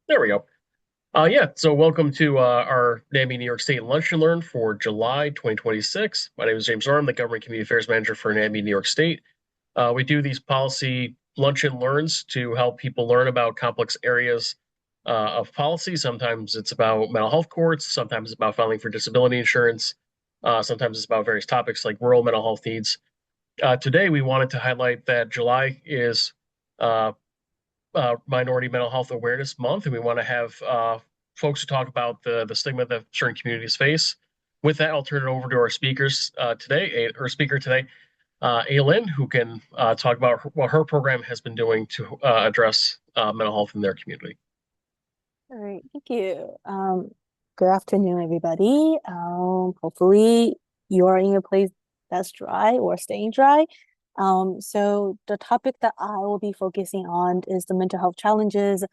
There we go. So welcome to our NAMI New York State Lunch and Learn for July 2026. My name is James Orr. I'm the Government Community Affairs Manager for NAMI New York State. We do these policy lunch and learns to help people learn about complex areas of policy. Sometimes it's about mental health courts, sometimes it's about filing for disability insurance, sometimes it's about various topics like rural mental health needs. Today, we wanted to highlight that July is uh, Minority Mental Health Awareness Month, and we want to have folks to talk about the stigma that certain communities face. With that, I'll turn it over to our speakers speaker today, Aylin, who can talk about what her program has been doing to address mental health in their community. All right, thank you. Good afternoon, everybody. Hopefully you are in a place that's dry or staying dry. So the topic that I will be focusing on is the mental health challenges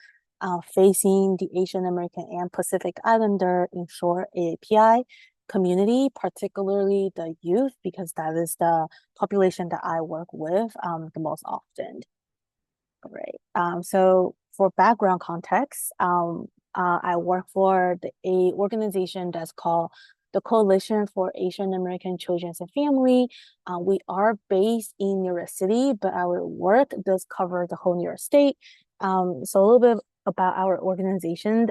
facing the Asian American and Pacific Islander, in short, AAPI community, particularly the youth, because that is the population that I work with the most often. All right. So for background context, I work for a organization that's called the Coalition for Asian American Children and Family. We are based in New York City, but our work does cover the whole New York State. So a little bit about our organization.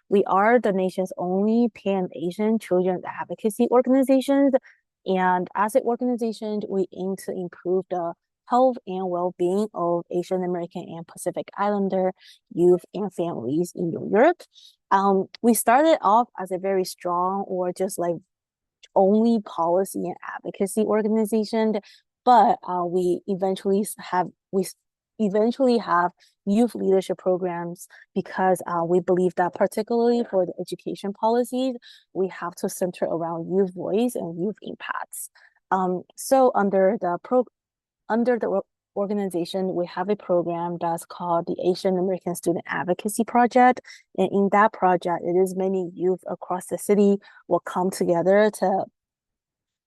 We are the nation's only Pan-Asian children advocacy organization. And as an organization, we aim to improve the health and well-being of Asian American and Pacific Islander youth and families in New York. We started off as a very strong or just like only policy and advocacy organization, but we eventually have youth leadership programs because we believe that particularly for the education policies, we have to center around youth voice and youth impacts. So under the organization, we have a program that's called the Asian American Student Advocacy Project. And in that project, it is many youth across the city will come together to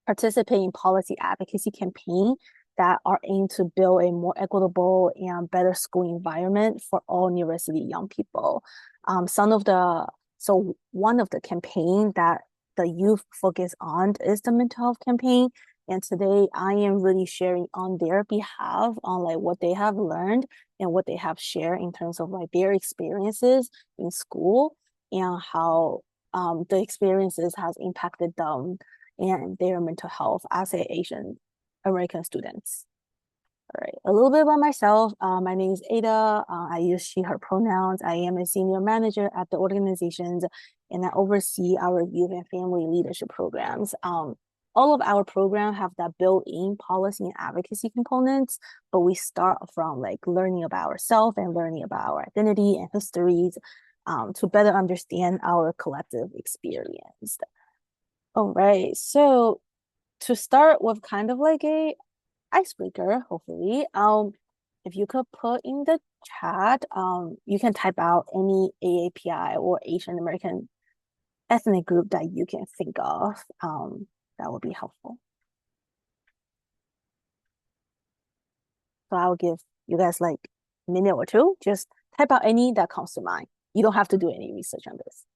participate in policy advocacy campaign that are aimed to build a more equitable and better school environment for all New York City young people. One of the campaign that the youth focus on is the mental health campaign. And today I am really sharing on their behalf on like what they have learned and what they have shared in terms of like their experiences in school and how the experiences has impacted them and their mental health as Asian American students. All right, a little bit about myself. My name is Ada. I use she, her pronouns. I am a senior manager at the organizations and I oversee our youth and family leadership programs. All of our programs have that built-in policy and advocacy components, but we start from like learning about ourselves and learning about our identity and histories to better understand our collective experience. All right, so to start with kind of like a icebreaker, hopefully, if you could put in the chat, you can type out any AAPI or Asian American ethnic group that you can think of. That would be helpful. So I will give you guys like a minute or two. Just type out any that comes to mind. You don't have to do any research on this.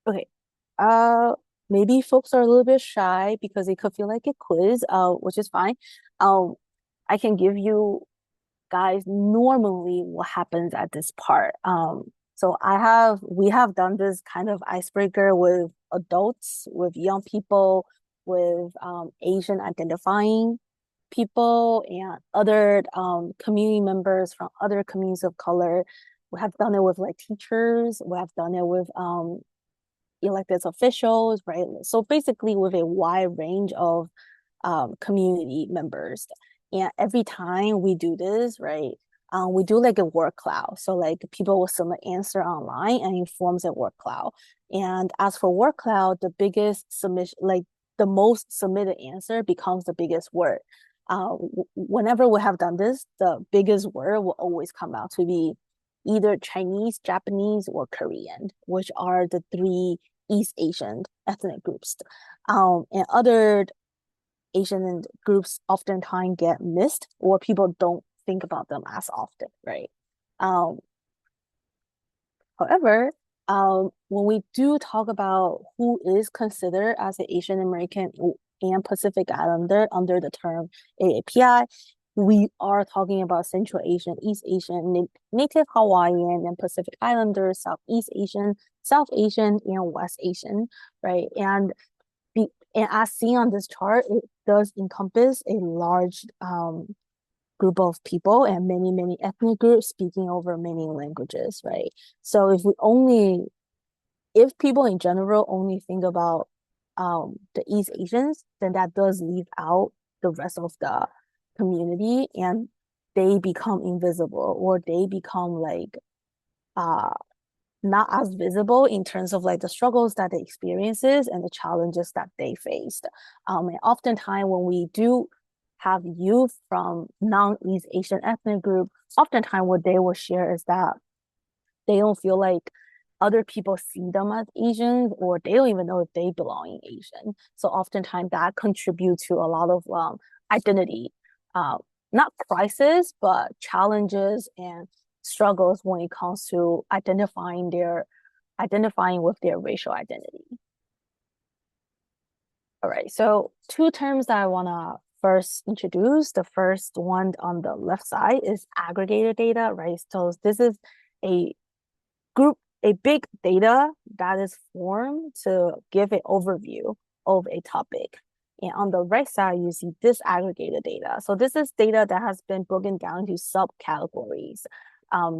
Okay. Uh, Maybe folks are a little bit shy because it could feel like a quiz, which is fine. Um, I can give you guys normally what happens at this part. So we have done this kind of icebreaker with adults, with young people, with Asian identifying people and other community members from other communities of color. We have done it with like teachers. We have done it with elected officials, right? So basically with a wide range of community members. And every time we do this, right, we do like a word cloud. So like people will submit answer online and it forms a word cloud. And as for word cloud, the biggest submission, like the most submitted answer becomes the biggest word. Whenever we have done this, the biggest word will always come out to be either Chinese, Japanese, or Korean, which are the three East Asian ethnic groups. And other Asian groups oftentimes get missed or people don't think about them as often, right? Um, However, when we do talk about who is considered as an Asian American and Pacific Islander under the term AAPI, we are talking about Central Asian, East Asian, Native Hawaiian, and Pacific Islanders, Southeast Asian, South Asian, and West Asian, right? And as seen on this chart, it does encompass a large group of people and many, many ethnic groups speaking over many languages, right? So if people in general only think about the East Asians, then that does leave out the rest of the community and they become invisible or they become like uh not as visible in terms of like the struggles that they experiences and the challenges that they faced. And oftentimes when we do have youth from non-East Asian ethnic group, oftentimes what they will share is that they don't feel like other people see them as Asians or they don't even know if they belong in Asian. So oftentimes that contributes to a lot of identity, uh, not crisis, but challenges and struggles when it comes to identifying with their racial identity. All right, so two terms that I want to first introduce. The first one on the left side is aggregated data, right? So this is a a big data that is formed to give an overview of a topic. And on the right side, you see disaggregated data. So this is data that has been broken down into subcategories.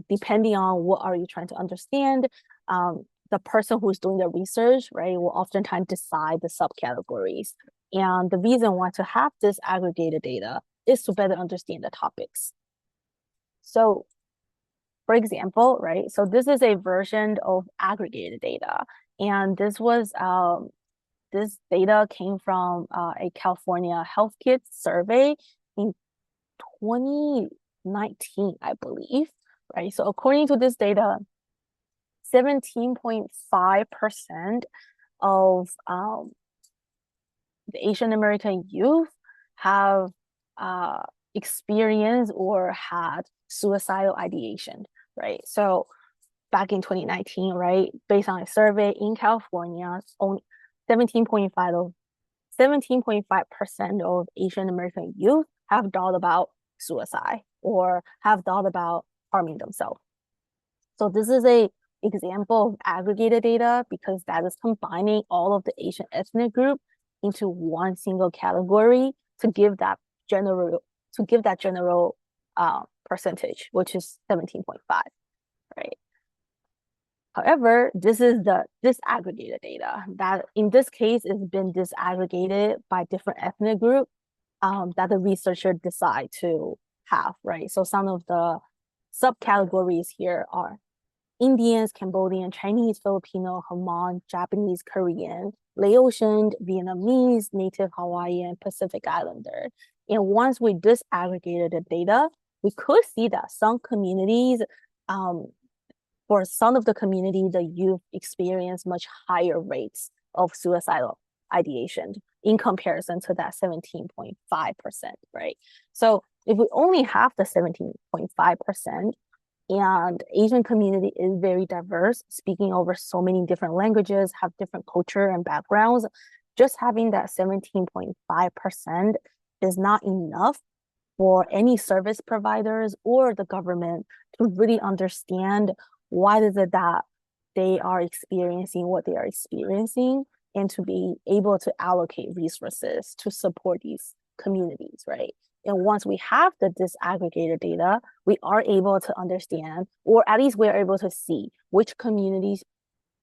Depending on what are you trying to understand, the person who's doing the research, right, will oftentimes decide the subcategories. And the reason why to have this aggregated data is to better understand the topics. So for example, right, so this is a version of aggregated data. And this data came from a California health kit survey in 2019, I believe, right? So according to this data, 17.5% of the Asian American youth have experienced or had suicidal ideation, right? So back in 2019, right, based on a survey in California, only 17.5% of Asian American youth have thought about suicide or have thought about harming themselves. So this is a example of aggregated data because that is combining all of the Asian ethnic group into one single category to give that general percentage, which is 17.5, right? However, this is the disaggregated data that in this case has been disaggregated by different ethnic group that the researcher decide to have, right? So some of the subcategories here are Indians, Cambodian, Chinese, Filipino, Hmong, Japanese, Korean, Laotian, Vietnamese, Native Hawaiian, Pacific Islander. And once we disaggregated the data, we could see that some communities, for some of the community, the youth experience much higher rates of suicidal ideation in comparison to that 17.5%, right? So if we only have the 17.5%, and Asian community is very diverse, speaking over so many different languages, have different culture and backgrounds. Just having that 17.5% is not enough for any service providers or the government to really understand why is it that they are experiencing what they are experiencing and to be able to allocate resources to support these communities, right? And once we have the disaggregated data, we are able to understand, or at least we're able to see which communities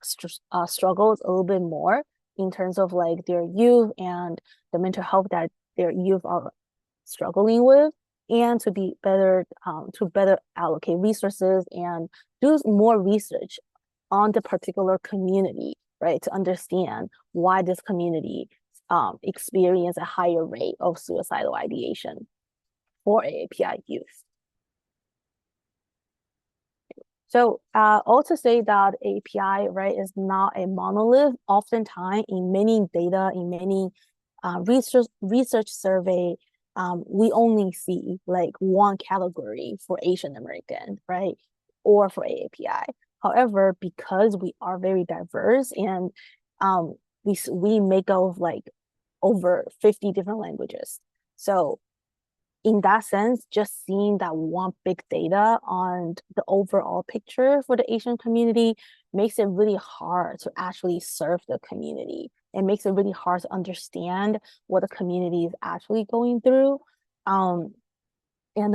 struggles a little bit more in terms of like their youth and the mental health that their youth are struggling with. and to better allocate resources and do more research on the particular community, right? To understand why this community experience a higher rate of suicidal ideation for AAPI youth. So also say that API, right, is not a monolith. Oftentimes in many data, in many research survey, we only see like one category for Asian American, right, or for AAPI. However, because we are very diverse and we make of like over 50 different languages. So in that sense, just seeing that one big data on the overall picture for the Asian community makes it really hard to actually serve the community. It makes it really hard to understand what the community is actually going through. And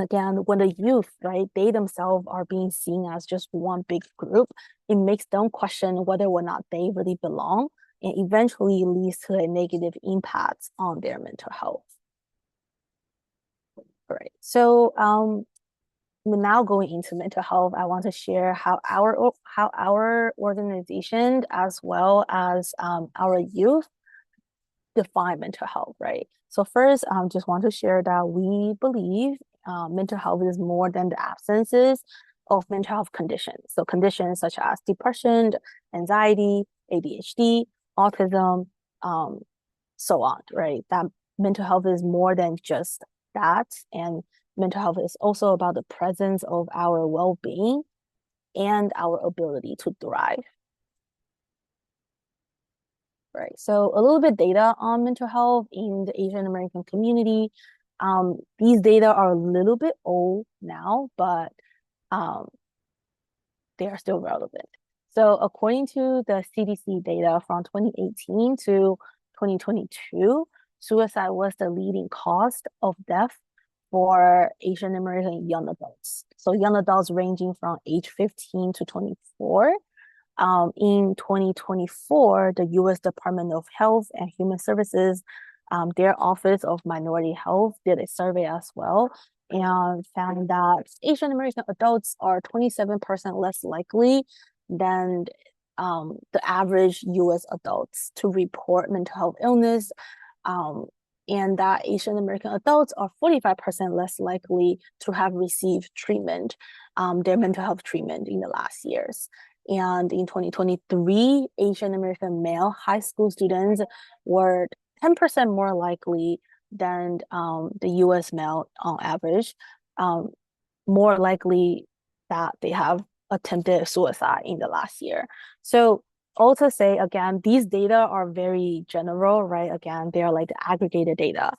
again, when the youth, right, they themselves are being seen as just one big group, it makes them question whether or not they really belong, and eventually leads to a negative impact on their mental health. All right. So we're now going into mental health. I want to share how our organization as well as our youth define mental health, right? So first, just want to share that we believe mental health is more than the absences of mental health conditions. So conditions such as depression, anxiety, ADHD, autism, so on, right? That mental health is more than just that. And mental health is also about the presence of our well-being and our ability to thrive. Right. So a little bit data on mental health in the Asian American community. These data are a little bit old now, but they are still relevant. So according to the CDC data from 2018 to 2022, suicide was the leading cause of death for Asian American young adults. So young adults ranging from age 15 to 24. In 2024, the U.S. Department of Health and Human Services, their Office of Minority Health did a survey as well and found that Asian American adults are 27% less likely than the average U.S. adults to report mental health illness, and that Asian American adults are 45% less likely to have received treatment, their mental health treatment in the last years. And in 2023, Asian American male high school students were 10% more likely than the US male on average, more likely that they have attempted suicide in the last year. So all to say, again, these data are very general, right? Again, they're like the aggregated data.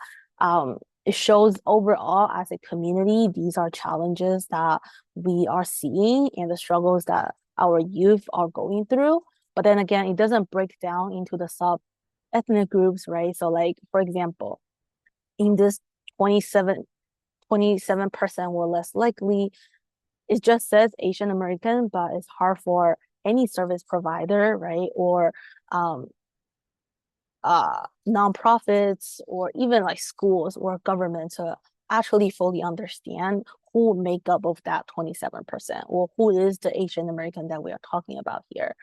It shows overall as a community, these are challenges that we are seeing and the struggles that our youth are going through. But then again, it doesn't break down into the sub-ethnic groups, right? So like, for example, in this 27% were less likely, it just says Asian American, but it's hard for any service provider, right? Or nonprofits or even like schools or government to actually fully understand who make up of that 27% or who is the Asian American that we are talking about here.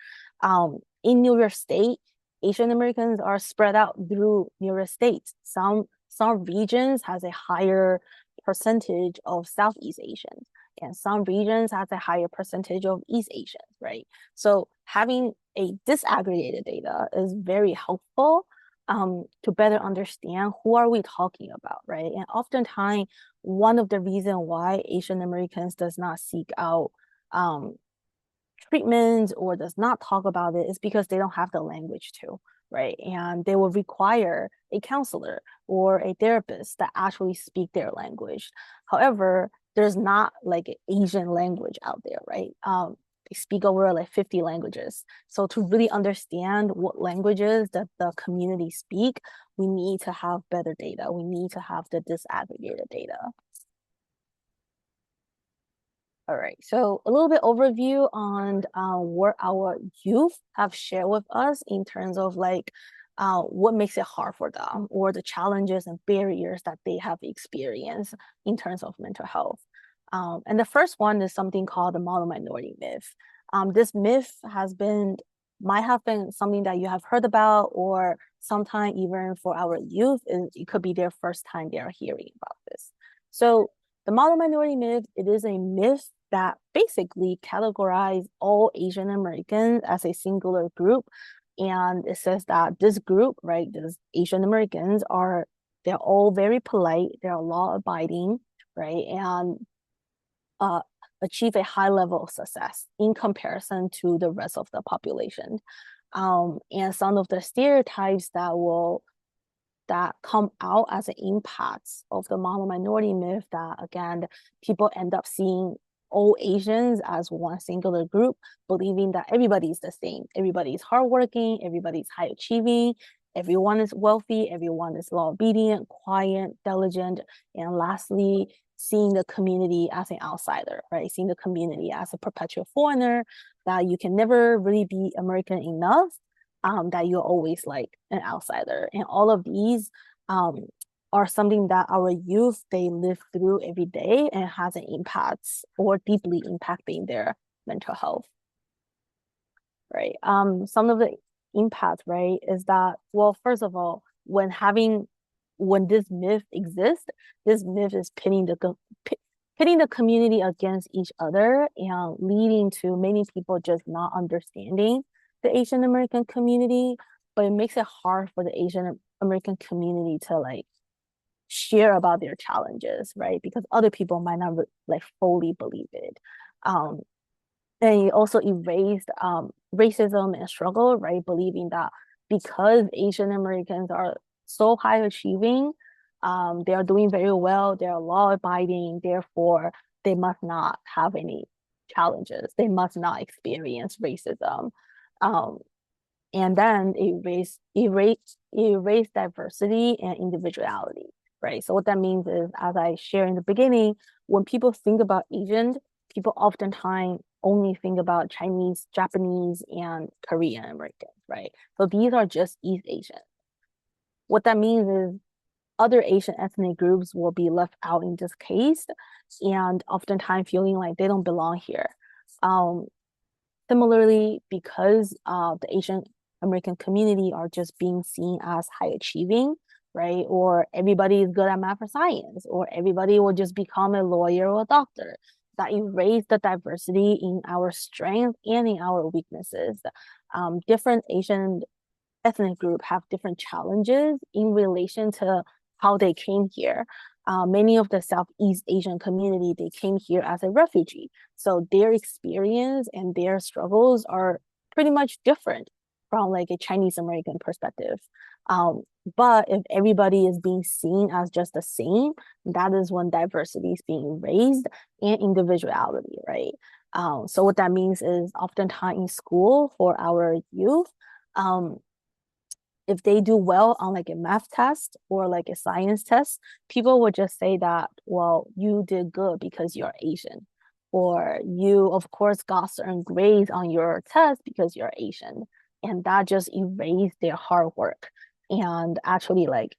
In New York State, Asian Americans are spread out through New York State. Some regions has a higher percentage of Southeast Asians, and some regions has a higher percentage of East Asians, right? So having a disaggregated data is very helpful to better understand who are we talking about, right? And oftentimes, one of the reasons why Asian Americans does not seek out treatment or does not talk about it is because they don't have the language to, right? And they will require a counselor or a therapist that actually speak their language. However, there's not like an Asian language out there, right? They speak over like 50 languages. So to really understand what languages that the community speak, we need to have better data. We need to have the disaggregated data. All right, so a little bit overview on what our youth have shared with us in terms of like what makes it hard for them, or the challenges and barriers that they have experienced in terms of mental health. And the first one is something called the mono-minority myth. This myth might have been something that you have heard about, or sometime even for our youth, it could be their first time they are hearing about this. So the mono-minority myth, it is a myth that basically categorize all Asian Americans as a singular group. And it says that this group, right, these Asian Americans they're all very polite, they're law abiding, right, and achieve a high level of success in comparison to the rest of the population. And some of the stereotypes that come out as an impact of the mono-minority myth, that again, people end up seeing all Asians as one singular group, believing that everybody's the same. Everybody's hardworking, everybody's high achieving, everyone is wealthy, everyone is law obedient, quiet, diligent, and lastly, seeing the community as an outsider, right? Seeing the community as a perpetual foreigner, that you can never really be American enough, that you're always like an outsider. And all of these are something that our youth, they live through every day, and has an impact or deeply impacting their mental health, right? Some of the impact, right, is that, well, first of all, when this myth exists, this myth is pitting the community against each other, and leading to many people just not understanding the Asian American community. But it makes it hard for the Asian American community to like share about their challenges, right? Because other people might not like fully believe it. And it also erased racism and struggle, right? Believing that because Asian Americans are so high achieving, they are doing very well, they're law abiding, therefore they must not have any challenges, they must not experience racism. And then erase diversity and individuality, right? So what that means is, as I shared in the beginning, when people think about Asians, people oftentimes only think about Chinese, Japanese, and Korean Americans, right? So these are just East Asian. What that means is other Asian ethnic groups will be left out in this case, and oftentimes feeling like they don't belong here. Similarly, because the Asian American community are just being seen as high achieving, right? Or everybody is good at math or science, or everybody will just become a lawyer or a doctor. That erase the diversity in our strengths and in our weaknesses. Different Asian ethnic group have different challenges in relation to how they came here. Many of the Southeast Asian community, they came here as a refugee. So their experience and their struggles are pretty much different from like a Chinese American perspective. But if everybody is being seen as just the same, that is when diversity is being raised and individuality, right? So what that means is, oftentimes in school for our youth, if they do well on like a math test or like a science test, people would just say that, well, you did good because you're Asian. Or you, of course, got certain grades on your test because you're Asian. And that just erased their hard work and actually like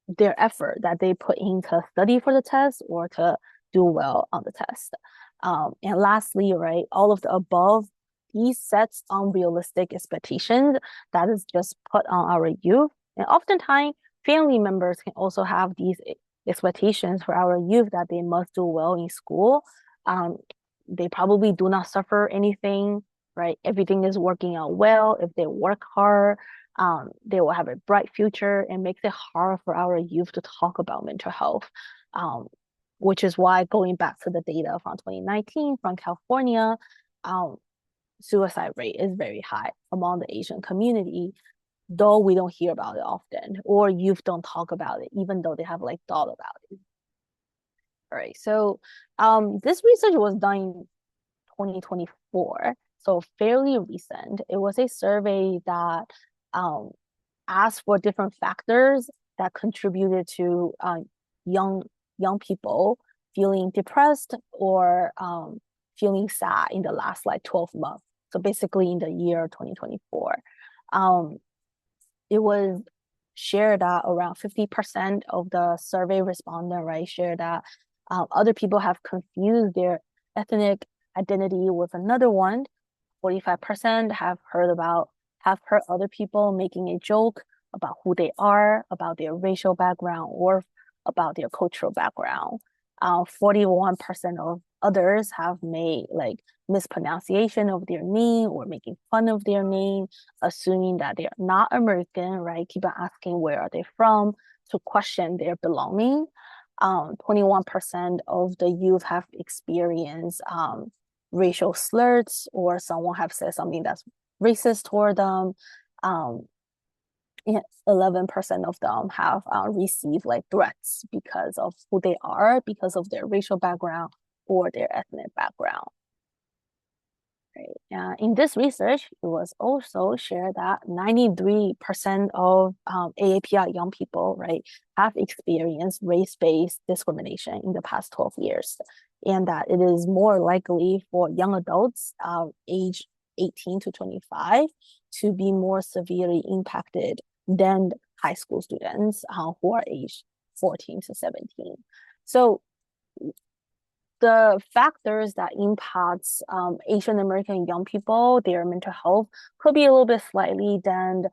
their effort that they put in to study for the test or to do well on the test. And lastly, right, all of the above, these sets unrealistic expectations that is just put on our youth. And oftentimes, family members can also have these expectations for our youth that they must do well in school. They probably do not suffer anything, right? Everything is working out well. If they work hard, they will have a bright future, and makes it hard for our youth to talk about mental health. Which is why, going back to the data from 2019 from California, suicide rate is very high among the Asian community, though we don't hear about it often, or youth don't talk about it, even though they have like thought about it. All right, so this research was done in 2024, so fairly recent. It was a survey that asked for different factors that contributed to young people feeling depressed or feeling sad in the last like 12 months. So basically in the year 2024. it was shared that around 50% of the survey respondent, right, shared that other people have confused their ethnic identity with another one. 45% have heard other people making a joke about who they are, about their racial background, or about their cultural background. 41% of others have made like mispronunciation of their name or making fun of their name, assuming that they're not American, right? Keep on asking where are they from to question their belonging. 21% of the youth have experienced racial slurs or someone have said something that's racist toward them. 11% of them have received like threats because of who they are, because of their racial background or their ethnic background. Right. In this research, it was also shared that 93% of AAPI young people, right, have experienced race-based discrimination in the past 12 years, and that it is more likely for young adults age 18 to 25 to be more severely impacted than high school students who are aged 14 to 17. So the factors that impacts Asian American young people, their mental health, could be a little bit slightly than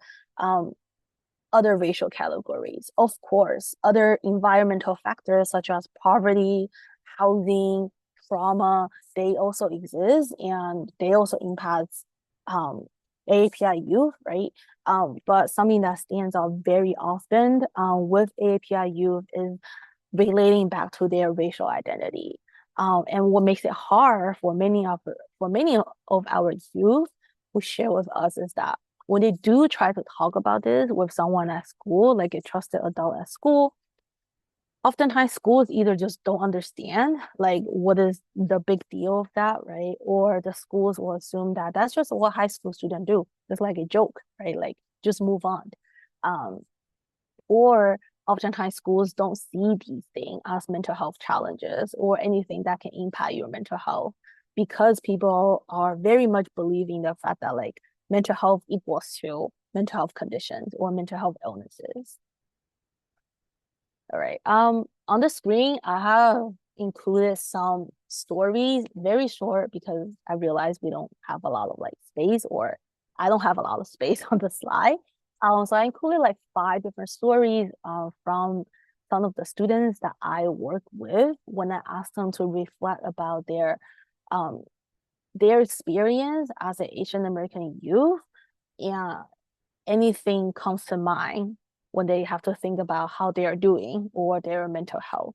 other racial categories. Of course, other environmental factors such as poverty, housing, trauma, they also exist and they also impact AAPI youth, right? But something that stands out very often with AAPI youth is relating back to their racial identity. And what makes it hard for many of our youth who share with us is that when they do try to talk about this with someone at school, like a trusted adult at school, oftentimes schools either just don't understand like what is the big deal of that, right? Or the schools will assume that that's just what high school students do. It's like a joke, right? Like just move on. Or oftentimes schools don't see these things as mental health challenges or anything that can impact your mental health because people are very much believing the fact that like mental health equals to mental health conditions or mental health illnesses. All right. On the screen, I have included some stories, very short because I realized we don't have a lot of like space, or I don't have a lot of space on the slide. So I included like 5 different stories from some of the students that I work with when I asked them to reflect about their experience as an Asian American youth, and anything comes to mind when they have to think about how they are doing or their mental health,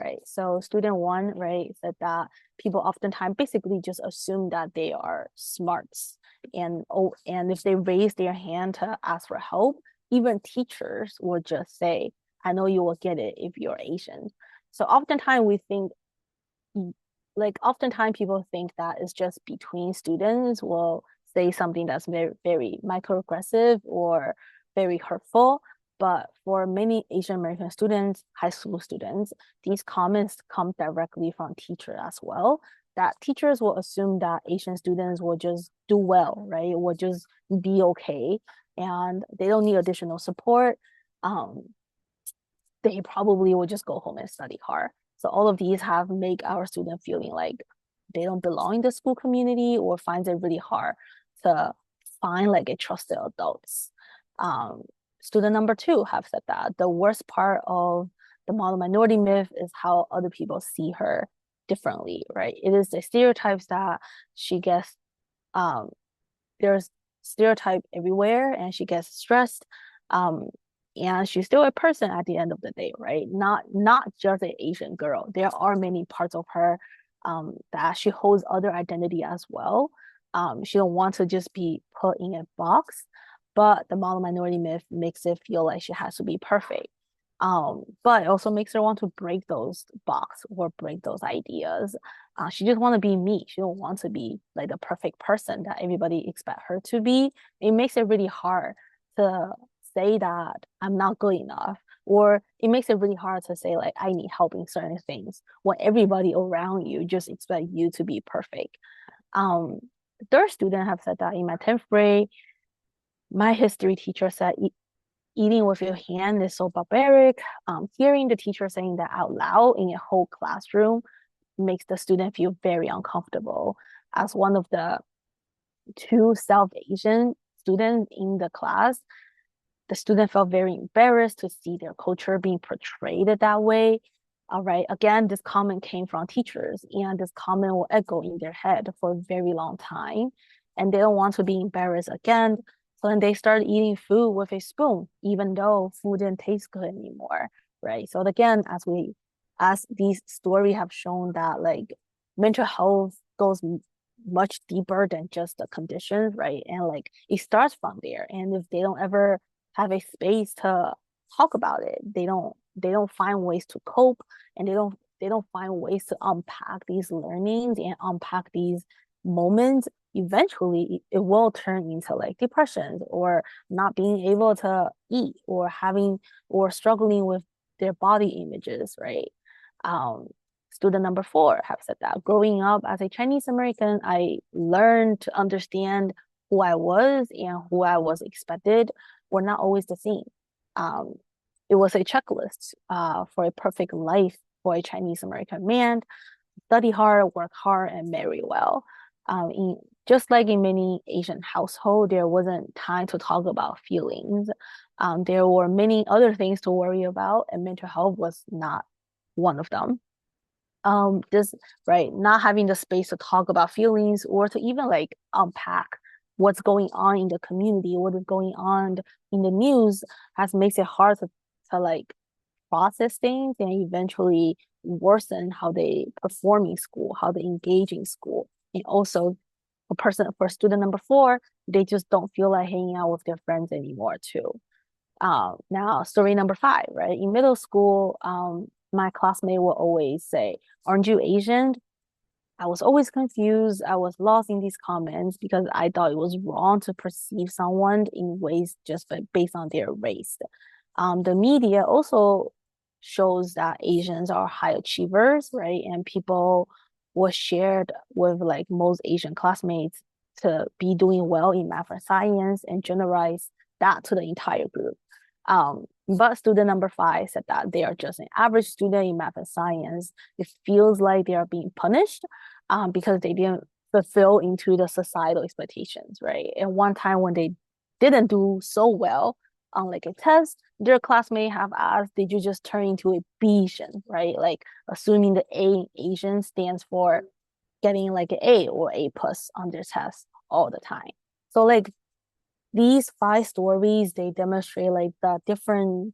right? So student one, right, said that people oftentimes basically just assume that they are smarts, and if they raise their hand to ask for help, even teachers will just say, I know you will get it if you're Asian. So oftentimes people think that it's just between students will say something that's very, very microaggressive or very hurtful. But for many Asian American students, high school students, these comments come directly from teachers as well. That teachers will assume that Asian students will just do well, right? Will just be okay, and they don't need additional support. They probably will just go home and study hard. So all of these have make our student feeling like they don't belong in the school community or finds it really hard to find like a trusted adults. Student number 2 have said that the worst part of the model minority myth is how other people see her differently, right? It is the stereotypes that she gets, there's stereotype everywhere and she gets stressed. And she's still a person at the end of the day, right? Not just an Asian girl. There are many parts of her that she holds other identity as well. She don't want to just be put in a box, but the model minority myth makes it feel like she has to be perfect. But it also makes her want to break those box or break those ideas. She just want to be me. She don't want to be like the perfect person that everybody expect her to be. It makes it really hard to say that I'm not good enough, or it makes it really hard to say like I need help in certain things when everybody around you just expect you to be perfect. Third student have said that in my 10th grade, my history teacher said eating with your hand is so barbaric. Hearing the teacher saying that out loud in a whole classroom makes the student feel very uncomfortable. As one of the two South Asian students in the class, the student felt very embarrassed to see their culture being portrayed that way. All right, again, this comment came from teachers, and this comment will echo in their head for a very long time. And they don't want to be embarrassed again. So then they start eating food with a spoon, even though food didn't taste good anymore. Right. So again, as these stories have shown that like mental health goes much deeper than just the conditions, right? And like it starts from there. And if they don't ever have a space to talk about it, they don't find ways to cope, and they don't find ways to unpack these learnings and unpack these moments. Eventually it will turn into like depression or not being able to eat or having or struggling with their body images, right? um Student number 4 have said that growing up as a Chinese American, I learned to understand who I was and who I was expected were not always the same. Um, it was a checklist for a perfect life for a Chinese American man: study hard, work hard, and marry well. Just like in many Asian households, there wasn't time to talk about feelings. There were many other things to worry about, and mental health was not one of them. Just right, not having the space to talk about feelings or to even like unpack what's going on in the community, what is going on in the news, has makes it hard to like process things and eventually worsen how they perform in school, how they engage in school. And also for student number 4, they just don't feel like hanging out with their friends anymore too. Now, story number 5, right? In middle school, my classmate will always say, "Aren't you Asian?" I was always confused. I was lost in these comments because I thought it was wrong to perceive someone in ways just based on their race. The media also shows that Asians are high achievers, right? And people were shared with like most Asian classmates to be doing well in math and science and generalize that to the entire group. But student number 5 said that they are just an average student in math and science. It feels like they are being punished because they didn't fulfill into the societal expectations, right? And one time when they didn't do so well on like a test, their classmate have asked, "Did you just turn into a Bayesian?" Right? Like assuming the A in Asian stands for getting like an A or A plus on their test all the time. So like these 5 stories, they demonstrate like the different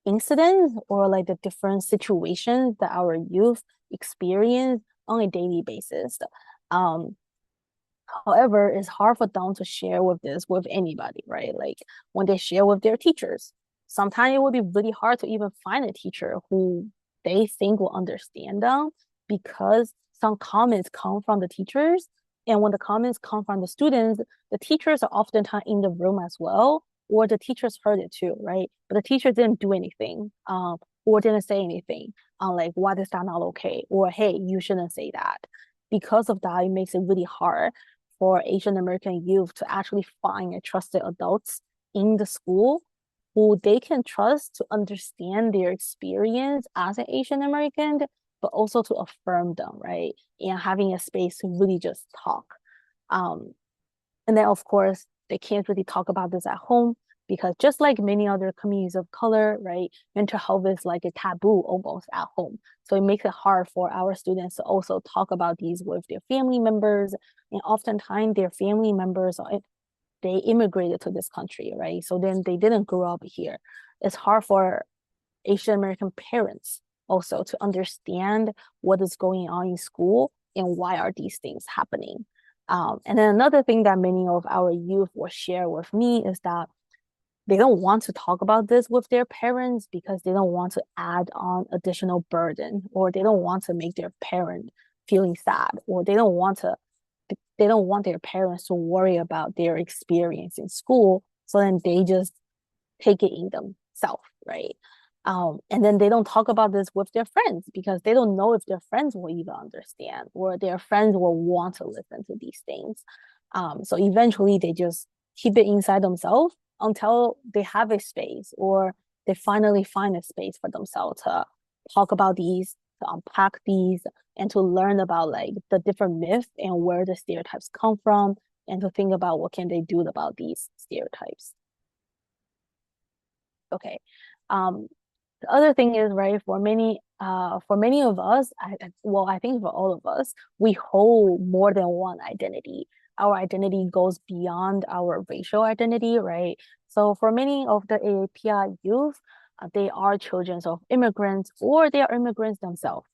incidents or like the different situations that our youth experience on a daily basis. Um, However, it's hard for them to share with this with anybody, right? Like when they share with their teachers, sometimes it would be really hard to even find a teacher who they think will understand them because some comments come from the teachers. And when the comments come from the students, the teachers are oftentimes in the room as well, or the teachers heard it too, right? But the teacher didn't do anything, or didn't say anything, like, why is that not okay? Or, hey, you shouldn't say that. Because of that, it makes it really hard for Asian American youth to actually find a trusted adults in the school who they can trust to understand their experience as an Asian American, but also to affirm them, right? And having a space to really just talk. Um, and then, of course, they can't really talk about this at home because just like many other communities of color, right, mental health is like a taboo almost at home. So it makes it hard for our students to also talk about these with their family members. And oftentimes their family members they immigrated to this country, right? So then they didn't grow up here. It's hard for Asian American parents also to understand what is going on in school and why are these things happening. And then another thing that many of our youth will share with me is that they don't want to talk about this with their parents because they don't want to add on additional burden, or they don't want to make their parent feeling sad, or they don't want their parents to worry about their experience in school. So then they just take it in themselves, right? And then they don't talk about this with their friends because they don't know if their friends will even understand or their friends will want to listen to these things. So eventually they just keep it inside themselves until they have a space or they finally find a space for themselves to talk about these, to unpack these, and to learn about like the different myths and where the stereotypes come from, and to think about what can they do about these stereotypes. Okay. The other thing is, right, for many of us, well, I think for all of us, we hold more than one identity. Our identity goes beyond our racial identity, right? So for many of the AAPI youth, they are children of immigrants or they are immigrants themselves.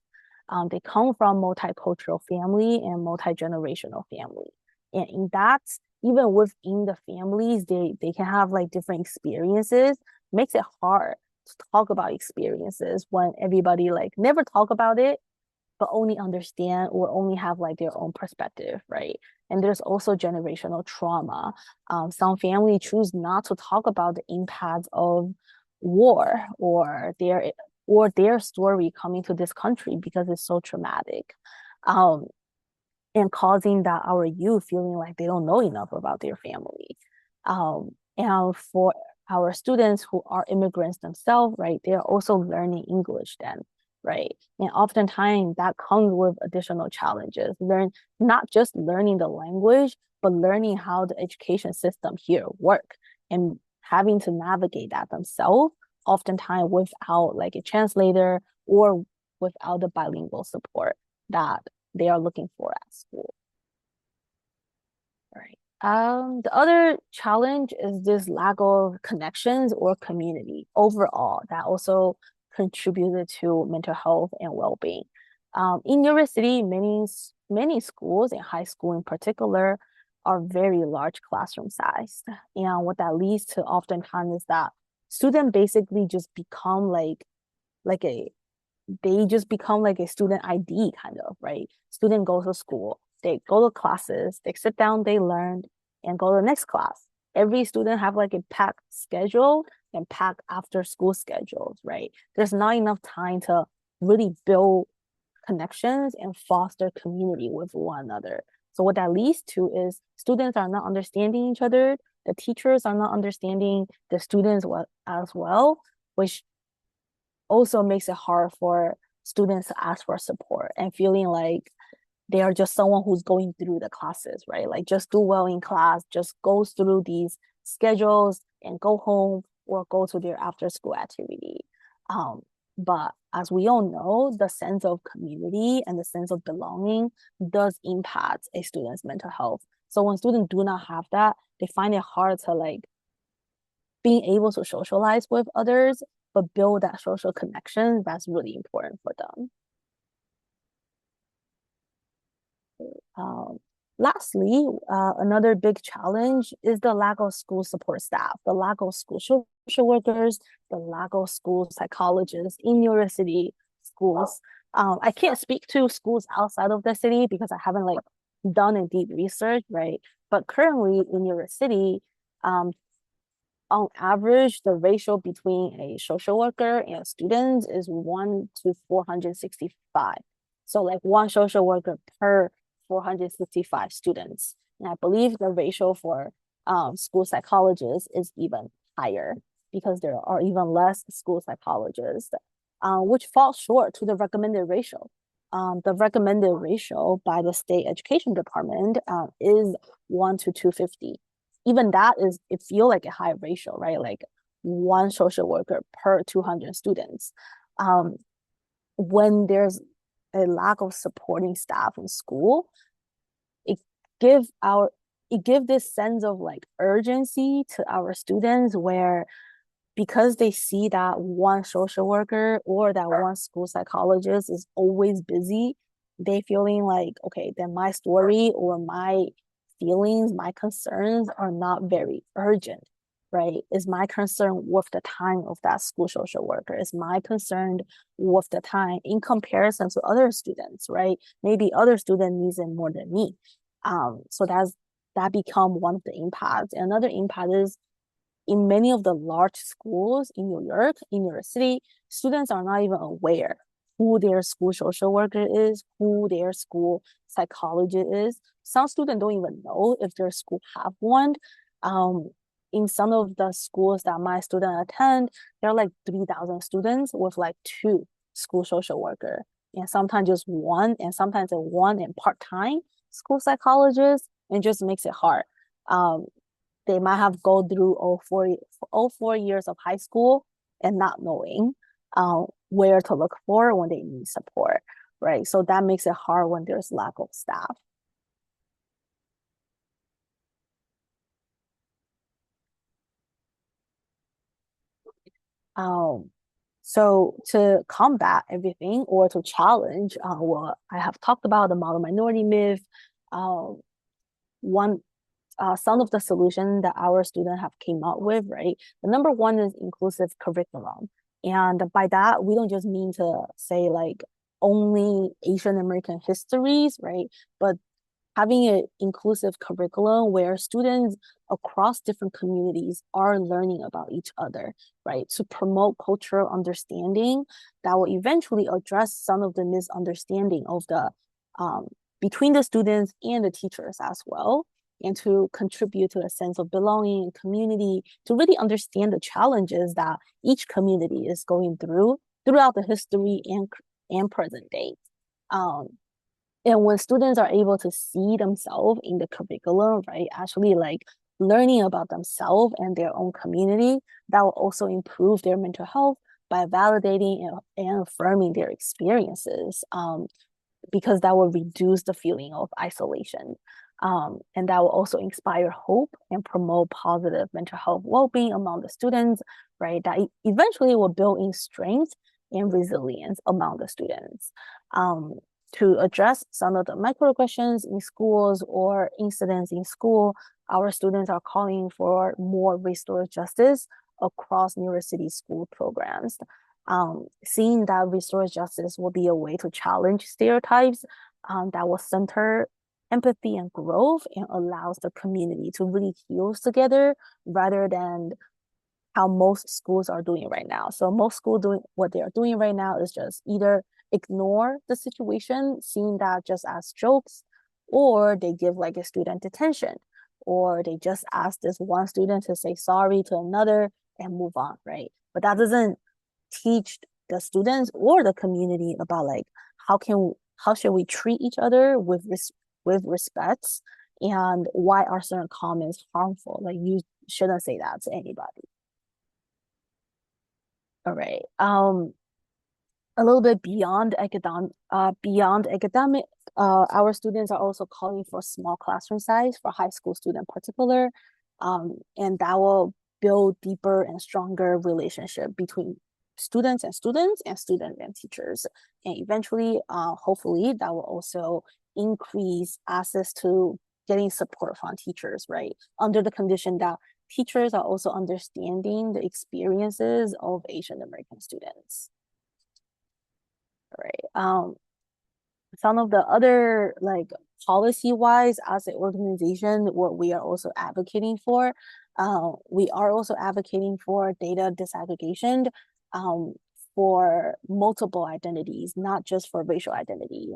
They come from multicultural family and multi-generational family. And in that, even within the families, they can have like different experiences. Makes it hard to talk about experiences when everybody like never talk about it, but only understand or only have like their own perspective, right? And there's also generational trauma. Some family choose not to talk about the impact of war or their story coming to this country because it's so traumatic. Um, and causing that our youth feeling like they don't know enough about their family. And for our students who are immigrants themselves, right, they're also learning English then, right? And oftentimes that comes with additional challenges. Not just learning the language, but learning how the education system here work and having to navigate that themselves, oftentimes without like a translator or without the bilingual support that they are looking for at school. All right. The other challenge is this lack of connections or community overall that also contributed to mental health and well-being. In New York City, many schools and high school in particular are very large classroom size. And what that leads to oftentimes is that students basically just become like a they just become like a student ID kind of, right? Student goes to school, they go to classes, they sit down, they learn, and go to the next class. Every student have like a packed schedule and packed after school schedules, right? There's not enough time to really build connections and foster community with one another. So what that leads to is students are not understanding each other, the teachers are not understanding the students as well, which also makes it hard for students to ask for support and feeling like they are just someone who's going through the classes, right? Like just do well in class, just goes through these schedules and go home or go to their after school activity. But as we all know, the sense of community and the sense of belonging does impact a student's mental health. So when students do not have that, they find it hard to like being able to socialize with others, but build that social connection. That's really important for them. Um, Lastly, another big challenge is the lack of school support staff, the lack of school social workers, the lack of school psychologists in New York City schools. I can't speak to schools outside of the city because I haven't like done a deep research, right? But currently in New York City, on average, the ratio between a social worker and a student is 1 to 465. So like one social worker per 465 students. And I believe the ratio for school psychologists is even higher because there are even less school psychologists, which falls short to the recommended ratio. The recommended ratio by the state education department is 1 to 250. Even that is, it feel like a high ratio, right? Like one social worker per 200 students. When there's a lack of supporting staff in school, it give our it give this sense of like urgency to our students where because they see that one social worker or that one school psychologist is always busy, they feeling like, okay, then my story or my feelings, my concerns are not very urgent, right? Is my concern worth the time of that school social worker? Is my concern worth the time in comparison to other students, right? Maybe other student needs it more than me. So that become one of the impacts. Another impact is in many of the large schools in New York City, students are not even aware who their school social worker is, who their school psychologist is. Some students don't even know if their school have one. in some of the schools that my students attend, there are like 3,000 students with like 2 school social worker, and sometimes just one, and sometimes a one and part-time school psychologist, and just makes it hard. They might have go through all 4 years of high school and not knowing where to look for when they need support, right? So that makes it hard when there's lack of staff. Um, so to combat everything or to challenge what I have talked about, the model minority myth, one some of the solutions that our students have came up with, right? The number one is inclusive curriculum. And by that, we don't just mean to say like only Asian American histories, right? But having an inclusive curriculum where students across different communities are learning about each other, right? To promote cultural understanding that will eventually address some of the misunderstanding of the between the students and the teachers as well, and to contribute to a sense of belonging and community, to really understand the challenges that each community is going through throughout the history and present day. Um, and when students are able to see themselves in the curriculum, right, actually like learning about themselves and their own community, that will also improve their mental health by validating and affirming their experiences, because that will reduce the feeling of isolation. And that will also inspire hope and promote positive mental health well-being among the students, right? That eventually will build in strength and resilience among the students. To address some of the microaggressions in schools or incidents in school, our students are calling for more restorative justice across New York City school programs. Seeing that restorative justice will be a way to challenge stereotypes that will center empathy and growth and allows the community to really heal together rather than how most schools are doing right now. So most schools doing what they are doing right now is just either ignore the situation, seeing that just as jokes, or they give like a student detention, or they just ask this one student to say sorry to another and move on, right? But that doesn't teach the students or the community about like how should we treat each other with respect, and why are certain comments harmful? Like you shouldn't say that to anybody. All right. A little bit beyond academic, our students are also calling for small classroom size for high school student in particular, and that will build deeper and stronger relationship between students and students and students and teachers, and eventually, hopefully, that will also increase access to getting support from teachers, right? Under the condition that teachers are also understanding the experiences of Asian American students. All right. Some of the other like policy wise as an organization, what we are also advocating for, we are also advocating for data disaggregation for multiple identities, not just for racial identity,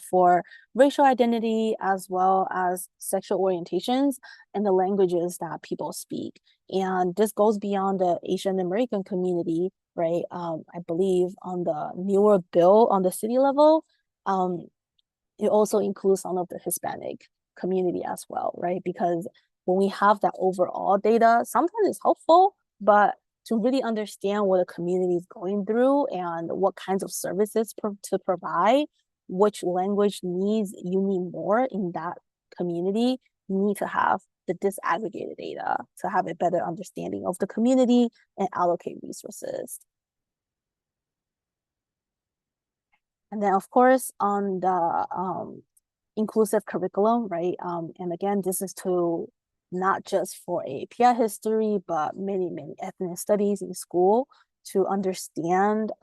for racial identity as well as sexual orientations and the languages that people speak. And this goes beyond the Asian American community, right? I believe on the newer bill on the city level, it also includes some of the Hispanic community as well, right? Because when we have that overall data, sometimes it's helpful, but to really understand what a community is going through and what kinds of services to provide, which language needs you need more in that community, you need to have the disaggregated data to have a better understanding of the community and allocate resources. And then, of course, on the inclusive curriculum, right? And again, this is to not just for AAPI history, but many ethnic studies in school to understand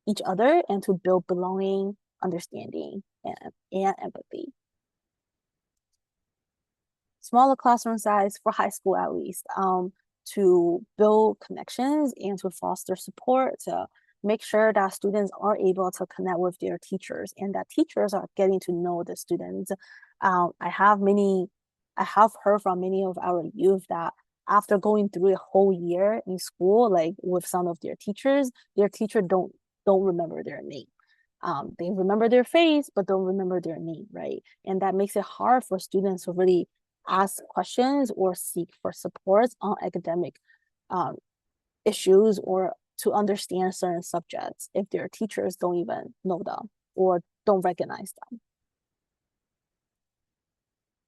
each other and to build belonging, understanding, and empathy. Smaller classroom size for high school at least, to build connections and to foster support, to make sure that students are able to connect with their teachers and that teachers are getting to know the students. I have heard from many of our youth that after going through a whole year in school, like with some of their teacher don't remember their name. They remember their face, but don't remember their name, right? And that makes it hard for students to really ask questions or seek for support on academic um, issues or to understand certain subjects if their teachers don't even know them or don't recognize them.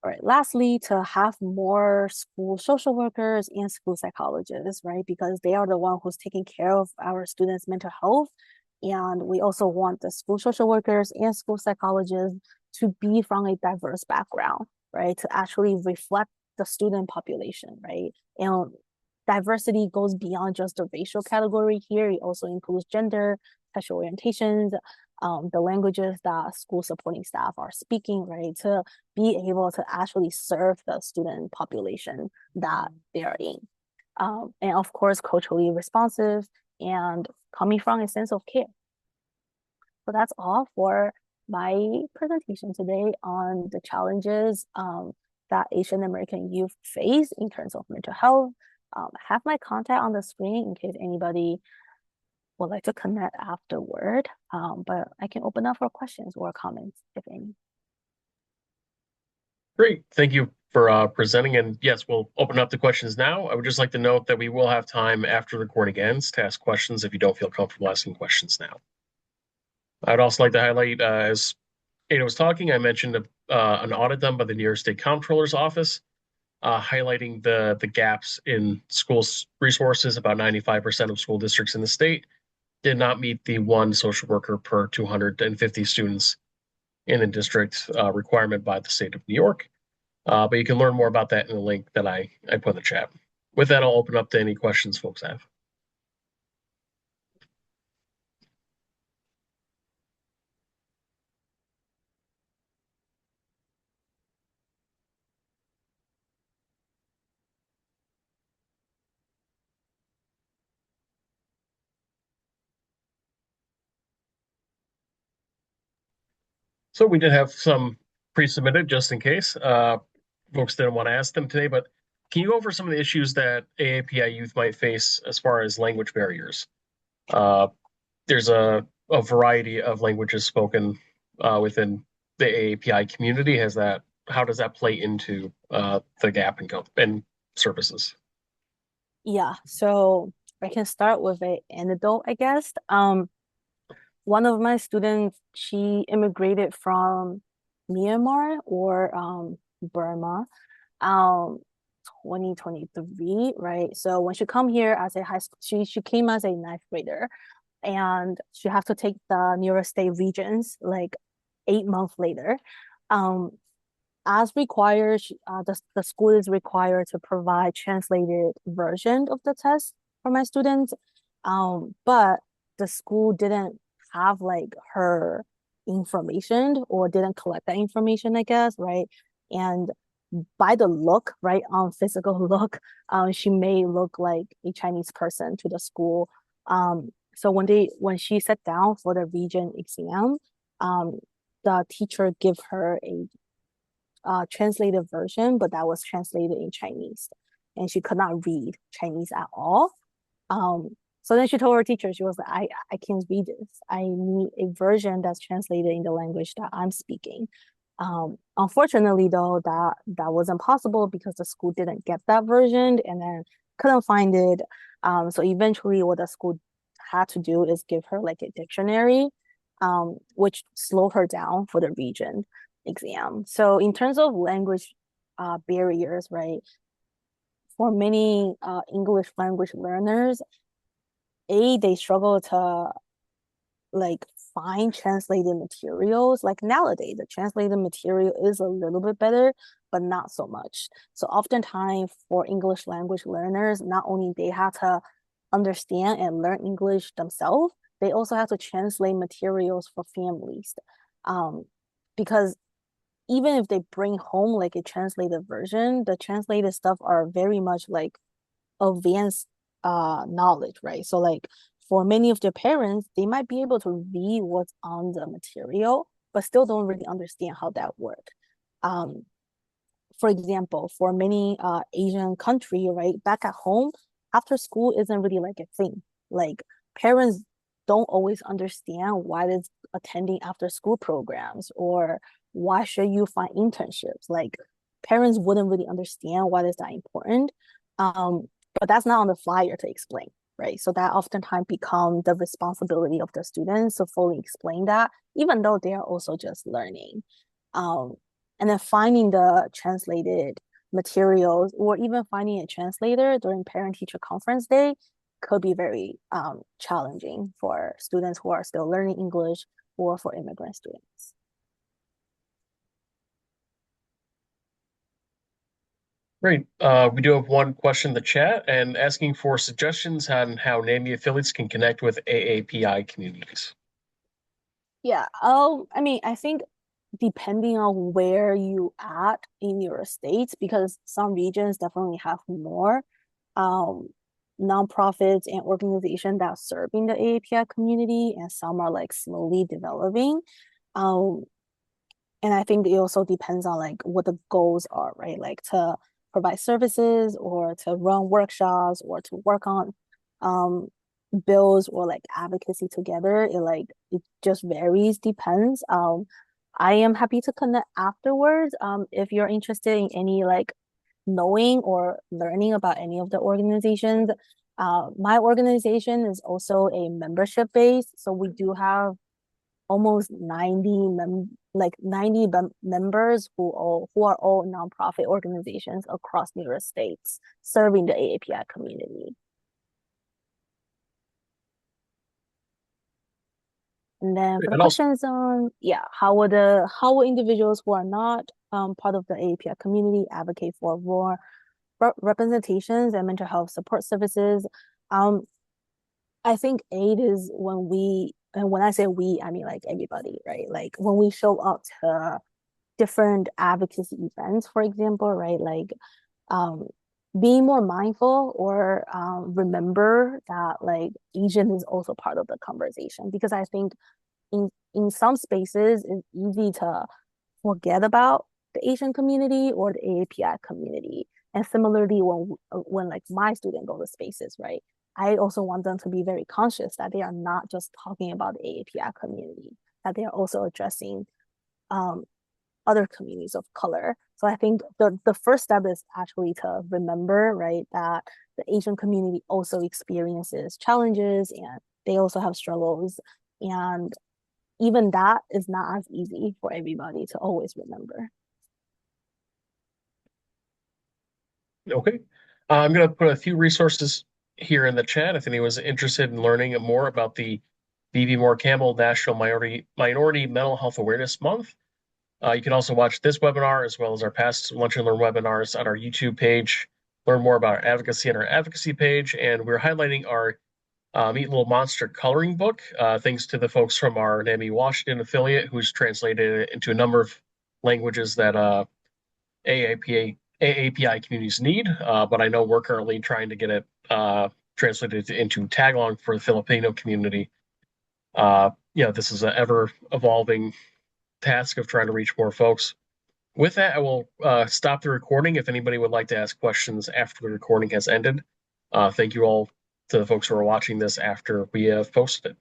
All right, lastly, to have more school social workers and school psychologists, right? Because they are the one who's taking care of our students' mental health. And we also want the school social workers and school psychologists to be from a diverse background, right? To actually reflect the student population, right? And diversity goes beyond just the racial category here. It also includes gender, sexual orientations, the languages that school supporting staff are speaking, right? To be able to actually serve the student population that they're in. And of course, culturally responsive and coming from a sense of care. So that's all for my presentation today on the challenges that Asian American youth face in terms of mental health. Have my contact on the screen in case anybody would like to connect afterward, but I can open up for questions or comments if any. Great. Thank you for presenting. And yes, we'll open up the questions now. I would just like to note that we will have time after the recording ends to ask questions if you don't feel comfortable asking questions now. I'd also like to highlight, as Ada was talking, I mentioned an audit done by the New York State Comptroller's Office, highlighting the gaps in schools resources. About 95% of school districts in the state did not meet the one social worker per 250 students in the district requirement by the state of New York. But you can learn more about that in the link that I put in the chat. With that, I'll open up to any questions folks have. So we did have some pre-submitted just in case. Folks didn't want to ask them today, but can you go over some of the issues that AAPI youth might face as far as language barriers? Uh, there's a variety of languages spoken within the AAPI community. How does that play into the gap in services? Yeah, so I can start with an anecdote, I guess. One of my students, she immigrated from Myanmar or Burma, um, 2023, right? So when she come here as a high school, she came as a ninth grader, and she have to take the New York State Regents like 8 months later. Um, as required, the school is required to provide translated version of the test for my students. But the school didn't have like her information or didn't collect that information, I guess, right? And by the look, right, on physical look, she may look like a Chinese person to the school. So when she sat down for the region exam, the teacher give her a translated version, but that was translated in Chinese, and she could not read Chinese at all. So then she told her teacher, she was like, I can't read this. I need a version that's translated in the language that I'm speaking. Unfortunately, though, that wasn't possible because the school didn't get that version and then couldn't find it. So eventually, what the school had to do is give her like a dictionary, which slowed her down for the region exam. So in terms of language barriers, right? For many English language learners, they struggle to like find translated materials. Like nowadays, the translated material is a little bit better, but not so much. So oftentimes for English language learners, not only they have to understand and learn English themselves, they also have to translate materials for families. Because even if they bring home like a translated version, the translated stuff are very much like advanced knowledge, right? So like for many of their parents, they might be able to read what's on the material, but still don't really understand how that works. Um, for example, for many Asian country, right, back at home, after school isn't really like a thing. Like parents don't always understand why is attending after school programs or why should you find internships. Like parents wouldn't really understand why is that important. Um, but that's not on the flyer to explain, right? So that oftentimes become the responsibility of the students to fully explain that, even though they are also just learning. Um, and then finding the translated materials or even finding a translator during parent teacher conference day could be very challenging for students who are still learning English or for immigrant students. Great. We do have one question in the chat and asking for suggestions on how NAMI affiliates can connect with AAPI communities. Yeah, I mean, I think depending on where you at in your states, because some regions definitely have more um nonprofits and organizations that are serving the AAPI community, and some are like slowly developing. Um, and I think it also depends on like what the goals are, right? Like to provide services or to run workshops or to work on um bills or like advocacy together. It just varies, depends. I am happy to connect afterwards. If you're interested in any like knowing or learning about any of the organizations. My organization is also a membership based, so we do have almost 90 members who are all nonprofit organizations across New York states serving the AAPI community. And then for the And also, questions on, yeah, how will individuals who are not part of the AAPI community advocate for more representations and mental health support services? Um, I think aid is and when I say we, I mean like everybody, right? Like when we show up to different advocacy events, for example, right? Like um, being more mindful or remember that like Asian is also part of the conversation, because I think in some spaces it's easy to forget about the Asian community or the AAPI community. And similarly, when like my student go to spaces, right? I also want them to be very conscious that they are not just talking about the AAPI community, that they are also addressing um, other communities of color. So I think the first step is actually to remember, right, that the Asian community also experiences challenges and they also have struggles. And even that is not as easy for everybody to always remember. okay. I'm going to put a few resources here in the chat if anyone's interested in learning more about the B.B. Moore Campbell National Minority Mental Health Awareness Month. You can also watch this webinar as well as our past Lunch and Learn webinars on our YouTube page. Learn more about our advocacy on our advocacy page. And we're highlighting our Meet Little Monster coloring book, thanks to the folks from our NAMI Washington affiliate who's translated it into a number of languages that AAPI communities need. But I know we're currently trying to get it translated into Tagalog for the Filipino community. This is an ever evolving task of trying to reach more folks. With that, I will stop the recording if anybody would like to ask questions after the recording has ended. Thank you all to the folks who are watching this after we have posted it.